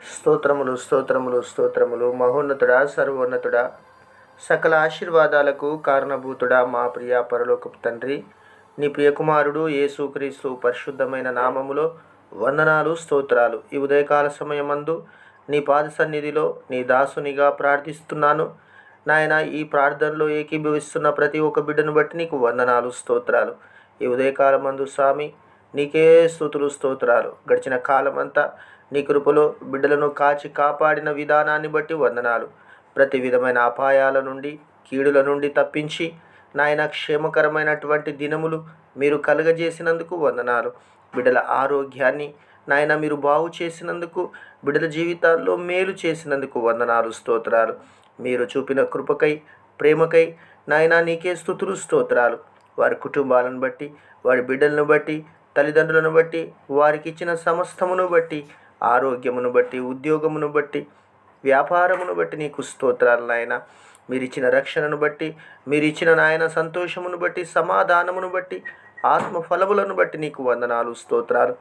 స్తోత్రములు స్తోత్రములు స్తోత్రములు. మహోన్నతుడా, సర్వోన్నతుడా, సకల ఆశీర్వాదాలకు కారణభూతుడా, మా ప్రియ పరలోకపు తండ్రి, నీ ప్రియకుమారుడు యేసుక్రీస్తు పరిశుద్ధమైన నామములో వందనాలు, స్తోత్రాలు. ఈ ఉదయకాల సమయమందు నీ పాద సన్నిధిలో నీ దాసునిగా ప్రార్థిస్తున్నాను. నాయన, ఈ ప్రార్థనలో ఏకీభవిస్తున్న ప్రతి ఒక్క బిడ్డను బట్టి నీకు వందనాలు, స్తోత్రాలు. ఈ ఉదయకాలమందు స్వామి నీకే స్తుతులు, స్తోత్రాలు. గడిచిన కాలమంతా నీ కృపలో బిడ్డలను కాచి కాపాడిన విధానాన్ని బట్టి వందనాలు. ప్రతి విధమైన అపాయాల నుండి, కీడుల నుండి తప్పించి నాయన క్షేమకరమైనటువంటి దినములు మీరు కలుగజేసినందుకు వందనాలు. బిడ్డల ఆరోగ్యాన్ని నాయన మీరు బాగు చేసినందుకు, బిడ్డల జీవితాల్లో మేలు చేసినందుకు వందనాలు, స్తోత్రాలు. మీరు చూపిన కృపకై, ప్రేమకై నాయన నీకే స్తుతులు, స్తోత్రాలు. వారి కుటుంబాలను బట్టి, వారి బిడ్డలను బట్టి, తల్లిదండ్రులను బట్టి, వారికి ఇచ్చిన సమస్తమును బట్టి, ఆరోగ్యమును బట్టి, ఉద్యోగమును బట్టి, వ్యాపారమును బట్టి నీకు స్తోత్రాలు నాయన. మీరిచ్చిన రక్షణను బట్టి, మీరిచ్చిన నాయన సంతోషమును బట్టి, సమాధానమును బట్టి, ఆత్మఫలములను బట్టి నీకు వందనాలు, స్తోత్రాలు.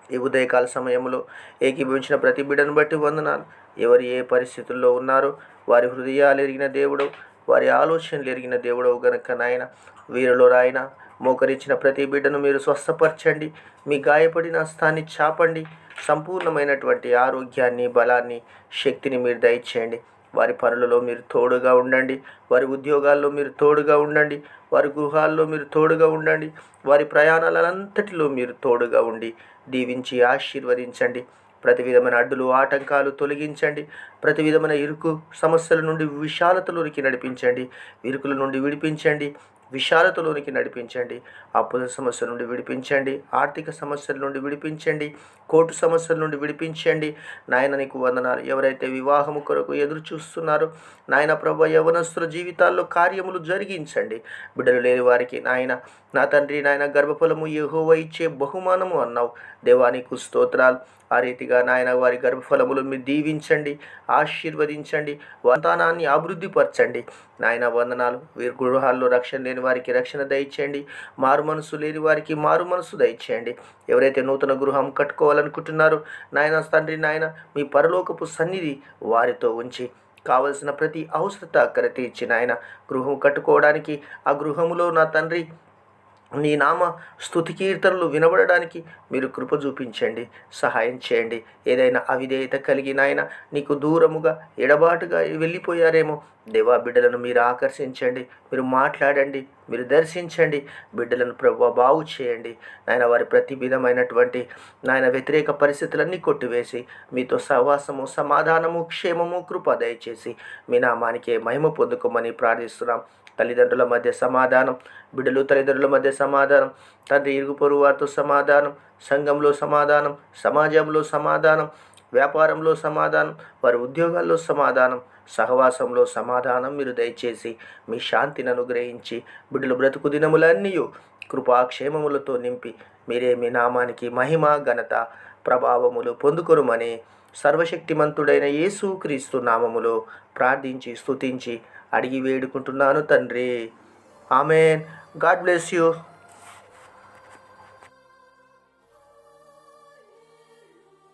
ఈ ఉదయకాల సమయంలో ఏకీభవించిన ప్రతి బిడ్డను బట్టి వందనాలు. ఎవరు ఏ పరిస్థితుల్లో ఉన్నారో వారి హృదయాలు ఎరిగిన దేవుడు, వారి ఆలోచనలు ఎరిగిన దేవుడు గనుక నాయన, వీరిలో రాయన మోకరించిన ప్రతి బిడ్డను మీరు స్వస్థపరచండి. మీ గాయపడిన హస్తాన్ని చాపండి. సంపూర్ణమైనటువంటి ఆరోగ్యాన్ని, బలాన్ని, శక్తిని మీరు దయచేయండి. వారి పనులలో మీరు తోడుగా ఉండండి. వారి ఉద్యోగాల్లో మీరు తోడుగా ఉండండి. వారి గృహాల్లో మీరు తోడుగా ఉండండి. వారి ప్రయాణాలంతటిలో మీరు తోడుగా ఉండి దీవించి ఆశీర్వదించండి. ప్రతి విధమైన అడ్డులు, ఆటంకాలు తొలగించండి. ప్రతి విధమైన ఇరుకు సమస్యల నుండి విశాలతలోనికి నడిపించండి. ఇరుకుల నుండి విడిపించండి, విశాలతలోనికి నడిపించండి. అప్పుల సమస్యల నుండి విడిపించండి, ఆర్థిక సమస్యల నుండి విడిపించండి, కోర్టు సమస్యల నుండి విడిపించండి. నాయన నీకు వందనాలు. ఎవరైతే వివాహము కొరకు ఎదురు చూస్తున్నారో నాయన ప్రభు, యవనస్తుల జీవితాల్లో కార్యములు జరిగించండి. బిడ్డలు లేని వారికి నాయన, నా తండ్రి నాయన, గర్భఫలము యెహోవా ఇచ్చే బహుమానము అన్నావు. దేవానికి స్తోత్రాలు. ఆ రీతిగా నాయన వారి గర్భఫలములు మీరు దీవించండి, ఆశీర్వదించండి, సంతానాన్ని అభివృద్ధిపరచండి. నాయన వందనాలు. వీరి గృహాల్లో రక్షణ లేని వారికి రక్షణ దయచేయండి. మారు మనసు లేని వారికి మారు మనసు దయచేయండి. ఎవరైతే నూతన గృహం కట్టుకోవాలనుకుంటున్నారో నాయన తండ్రి నాయన, మీ పరలోకపు సన్నిధి వారితో ఉంచి కావలసిన ప్రతి అవసరత అక్కర తీర్చి నాయన గృహం కట్టుకోవడానికి, ఆ గృహములో నా తండ్రి నీ నామ స్తుతి కీర్తనలు వినబడడానికి మీరు కృప చూపించండి, సహాయం చేయండి. ఏదైనా అవిధేయత కలిగి నాయన నీకు దూరముగా ఎడబాటుగా వెళ్ళిపోయారేమో దేవా, బిడ్డలను మీరు ఆకర్షించండి, మీరు మాట్లాడండి, మీరు దర్శించండి. బిడ్డలను ప్రభువా బాగు చేయండి నాయన. వారి ప్రతి విధమైనటువంటి నాయన వ్యతిరేక పరిస్థితులన్నీ కొట్టివేసి మీతో సహవాసము, సమాధానము, క్షేమము, కృప దయచేసి మీ నామానికే మహిమ పొందుకోమని ప్రార్థిస్తున్నాం. తల్లిదండ్రుల మధ్య సమాధానం, బిడ్డలు తల్లిదండ్రుల మధ్య సమాధానం, తండ్రి ఇరుగు పొరుగు వారితో సమాధానం, సంఘంలో సమాధానం, సమాజంలో సమాధానం, వ్యాపారంలో సమాధానం, వారి ఉద్యోగాల్లో సమాధానం, సహవాసంలో సమాధానం మీరు దయచేసి మీ శాంతిని అనుగ్రహించి బిడ్డలు బ్రతుకు దినములన్నీ కృపాక్షేమములతో నింపి మీరే మీ నామానికి మహిమ, ఘనత, ప్రభావములు పొందుకొనుమని సర్వశక్తిమంతుడైన యేసుక్రీస్తు నామములో ప్రార్థించి స్తుతించి అడిగి వేడుకుంటున్నాను తండ్రి. ఆమెన్. God bless you.